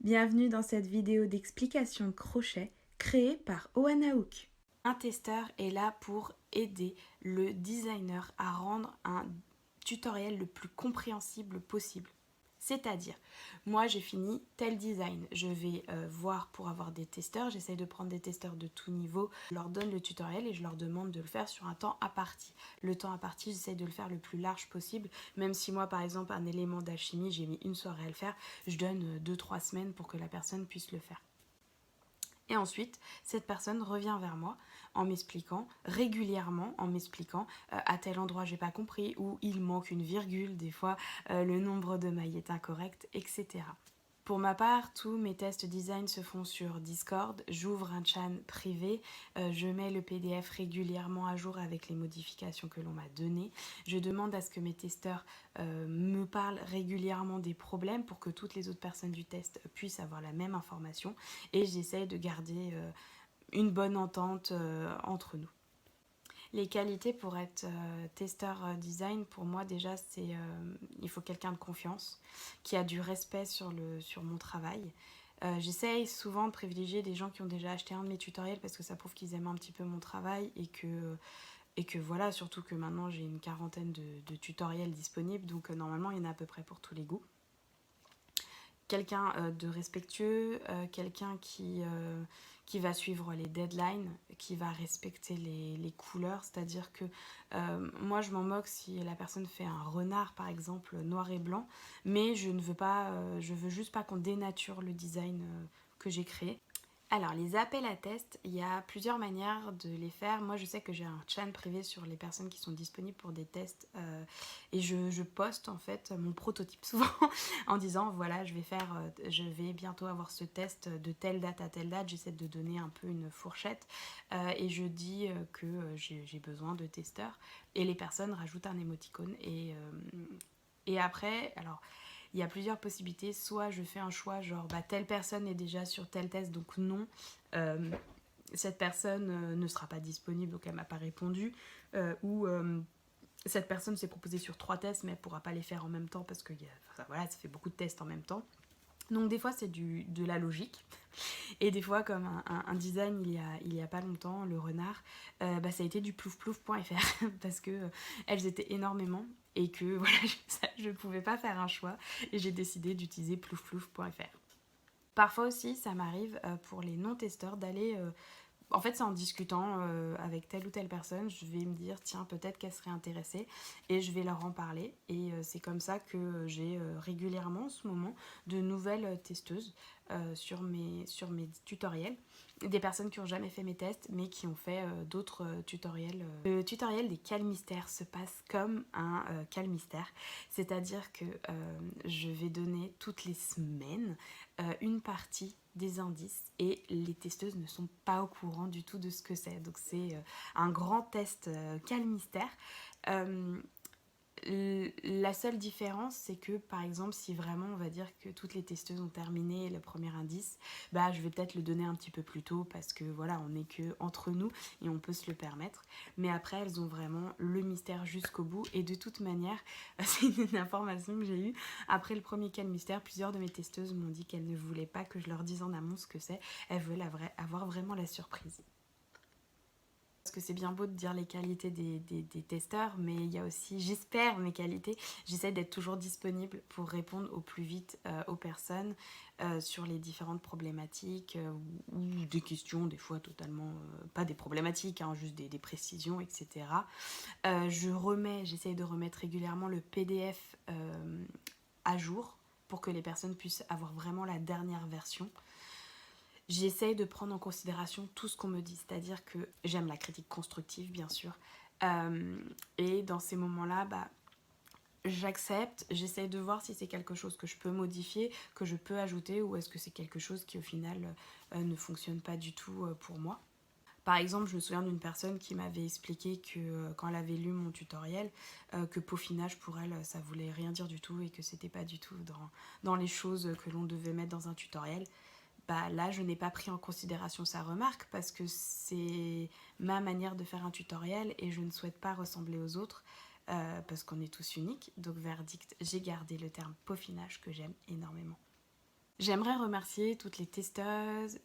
Bienvenue dans cette vidéo d'explication de crochet créée par Oana Hook. Un testeur est là pour aider le designer à rendre un tutoriel le plus compréhensible possible. C'est-à-dire, moi j'ai fini tel design, je vais voir pour avoir des testeurs, j'essaye de prendre des testeurs de tout niveau, je leur donne le tutoriel et je leur demande de le faire sur un temps imparti. Le temps imparti, j'essaye de le faire le plus large possible, même si moi par exemple un élément d'alchimie, j'ai mis une soirée à le faire, je donne 2-3 semaines pour que la personne puisse le faire. Et ensuite, cette personne revient vers moi en m'expliquant, régulièrement en m'expliquant à tel endroit j'ai pas compris, ou il manque une virgule, des fois le nombre de mailles est incorrect, etc. Pour ma part, tous mes tests design se font sur Discord, j'ouvre un chat privé, je mets le PDF régulièrement à jour avec les modifications que l'on m'a données, je demande à ce que mes testeurs me parlent régulièrement des problèmes pour que toutes les autres personnes du test puissent avoir la même information et j'essaye de garder une bonne entente entre nous. Les qualités pour être testeur design, pour moi déjà, c'est il faut quelqu'un de confiance, qui a du respect sur mon travail. J'essaye souvent de privilégier des gens qui ont déjà acheté un de mes tutoriels parce que ça prouve qu'ils aiment un petit peu mon travail et que voilà, surtout que maintenant j'ai une quarantaine de tutoriels disponibles, donc normalement il y en a à peu près pour tous les goûts. Quelqu'un de respectueux, quelqu'un qui va suivre les deadlines, qui va respecter les couleurs, c'est-à-dire que moi je m'en moque si la personne fait un renard par exemple noir et blanc, mais je ne veux pas, je veux juste pas qu'on dénature le design que j'ai créé. Alors les appels à tests, il y a plusieurs manières de les faire. Moi je sais que j'ai un chat privé sur les personnes qui sont disponibles pour des tests et je poste en fait mon prototype souvent en disant voilà je vais bientôt avoir ce test de telle date à telle date. J'essaie de donner un peu une fourchette et je dis que j'ai besoin de testeurs et les personnes rajoutent un émoticône et après alors il y a plusieurs possibilités. Soit je fais un choix, genre telle personne est déjà sur tel test, donc non, cette personne ne sera pas disponible, donc elle m'a pas répondu. Ou cette personne s'est proposée sur 3 tests, mais elle pourra pas les faire en même temps parce que voilà, ça fait beaucoup de tests en même temps. Donc des fois c'est de la logique. Et des fois comme un design il y a pas longtemps, le renard, ça a été du ploufplouf.fr parce que elles étaient énormément et que voilà, je pouvais pas faire un choix et j'ai décidé d'utiliser ploufplouf.fr. Parfois aussi ça m'arrive pour les non-testeurs d'aller en fait, c'est en discutant avec telle ou telle personne, je vais me dire, tiens, peut-être qu'elle serait intéressée, et je vais leur en parler. Et c'est comme ça que j'ai régulièrement en ce moment de nouvelles testeuses sur mes tutoriels. Des personnes qui n'ont jamais fait mes tests, mais qui ont fait d'autres tutoriels. Le tutoriel des calmystères se passe comme un calmystère, c'est-à-dire que je vais donner toutes les semaines une partie des indices et les testeuses ne sont pas au courant du tout de ce que c'est. Donc c'est un grand test calmystère. La seule différence, c'est que par exemple, si vraiment on va dire que toutes les testeuses ont terminé le premier indice, je vais peut-être le donner un petit peu plus tôt parce que voilà, on n'est que entre nous et on peut se le permettre. Mais après, elles ont vraiment le mystère jusqu'au bout et de toute manière, c'est une information que j'ai eue. Après le premier calmystère, plusieurs de mes testeuses m'ont dit qu'elles ne voulaient pas que je leur dise en amont ce que c'est. Elles veulent avoir vraiment la surprise. Parce que c'est bien beau de dire les qualités des testeurs, mais il y a aussi, j'espère, mes qualités. J'essaie d'être toujours disponible pour répondre au plus vite aux personnes sur les différentes problématiques ou des questions, des fois totalement, pas des problématiques, hein, juste des précisions, etc. J'essaie de remettre régulièrement le PDF à jour pour que les personnes puissent avoir vraiment la dernière version. J'essaye de prendre en considération tout ce qu'on me dit, c'est-à-dire que j'aime la critique constructive, bien sûr. Et dans ces moments-là, j'accepte, j'essaye de voir si c'est quelque chose que je peux modifier, que je peux ajouter, ou est-ce que c'est quelque chose qui au final ne fonctionne pas du tout pour moi. Par exemple, je me souviens d'une personne qui m'avait expliqué que quand elle avait lu mon tutoriel, que peaufinage pour elle, ça voulait rien dire du tout et que c'était pas du tout dans les choses que l'on devait mettre dans un tutoriel. Là, je n'ai pas pris en considération sa remarque parce que c'est ma manière de faire un tutoriel et je ne souhaite pas ressembler aux autres parce qu'on est tous uniques. Donc, verdict, j'ai gardé le terme peaufinage que j'aime énormément. J'aimerais remercier toutes les testeuses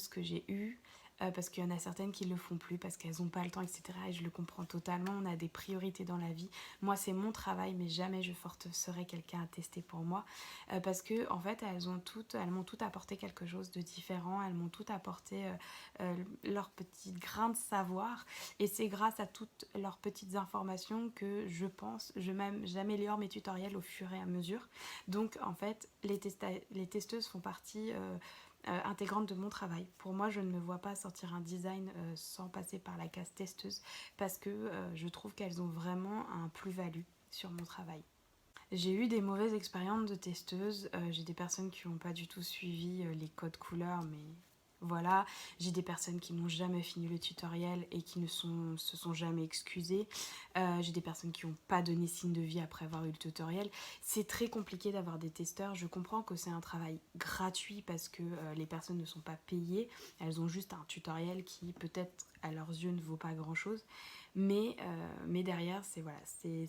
que j'ai eues, parce qu'il y en a certaines qui ne le font plus parce qu'elles n'ont pas le temps, etc. Et je le comprends totalement, on a des priorités dans la vie. Moi, c'est mon travail, mais jamais je forcerai quelqu'un à tester pour moi, parce que en fait, elles m'ont toutes apporté quelque chose de différent, elles m'ont toutes apporté leur petit grain de savoir, et c'est grâce à toutes leurs petites informations que j'améliore mes tutoriels au fur et à mesure. Donc en fait, les testeuses font partie intégrante de mon travail. Pour moi, je ne me vois pas sortir un design sans passer par la case testeuse, parce que je trouve qu'elles ont vraiment un plus-value sur mon travail. J'ai eu des mauvaises expériences de testeuses, j'ai des personnes qui n'ont pas du tout suivi les codes couleurs, mais voilà, j'ai des personnes qui n'ont jamais fini le tutoriel et qui se sont jamais excusées, j'ai des personnes qui n'ont pas donné signe de vie après avoir eu le tutoriel. C'est très compliqué d'avoir des testeurs, je comprends que c'est un travail gratuit parce que les personnes ne sont pas payées, elles ont juste un tutoriel qui peut-être à leurs yeux ne vaut pas grand chose, mais derrière c'est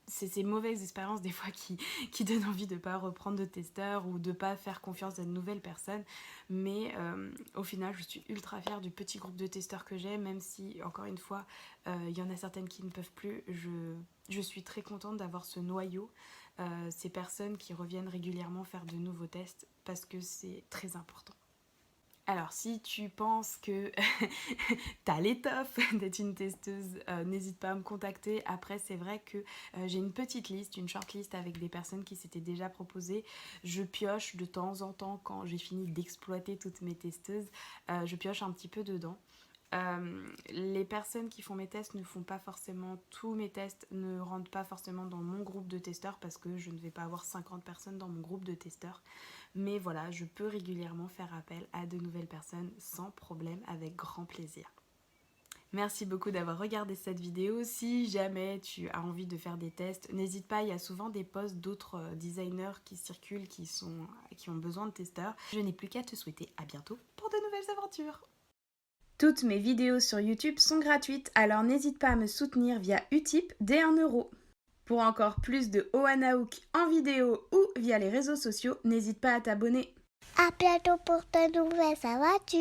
ces mauvaises expériences des fois qui donnent envie de ne pas reprendre de testeur ou de ne pas faire confiance à de nouvelles personnes. Mais au final, je suis ultra fière du petit groupe de testeurs que j'ai, même si, encore une fois, il y en a certaines qui ne peuvent plus. Je suis très contente d'avoir ce noyau, ces personnes qui reviennent régulièrement faire de nouveaux tests, parce que c'est très important. Alors, si tu penses que t'as l'étoffe d'être une testeuse, n'hésite pas à me contacter. Après, c'est vrai que j'ai une petite liste, une shortlist avec des personnes qui s'étaient déjà proposées. Je pioche de temps en temps quand j'ai fini d'exploiter toutes mes testeuses. Je pioche un petit peu dedans. Les personnes qui font mes tests ne font pas forcément tous mes tests, ne rentrent pas forcément dans mon groupe de testeurs parce que je ne vais pas avoir 50 personnes dans mon groupe de testeurs. Mais voilà, je peux régulièrement faire appel à de nouvelles personnes sans problème, avec grand plaisir. Merci beaucoup d'avoir regardé cette vidéo. Si jamais tu as envie de faire des tests, n'hésite pas, il y a souvent des posts d'autres designers qui circulent, qui ont besoin de testeurs. Je n'ai plus qu'à te souhaiter à bientôt pour de nouvelles aventures. Toutes mes vidéos sur YouTube sont gratuites, alors n'hésite pas à me soutenir via Utip dès 1 €. Pour encore plus de Oana Hook en vidéo ou via les réseaux sociaux, n'hésite pas à t'abonner. À bientôt pour de nouvelles aventures.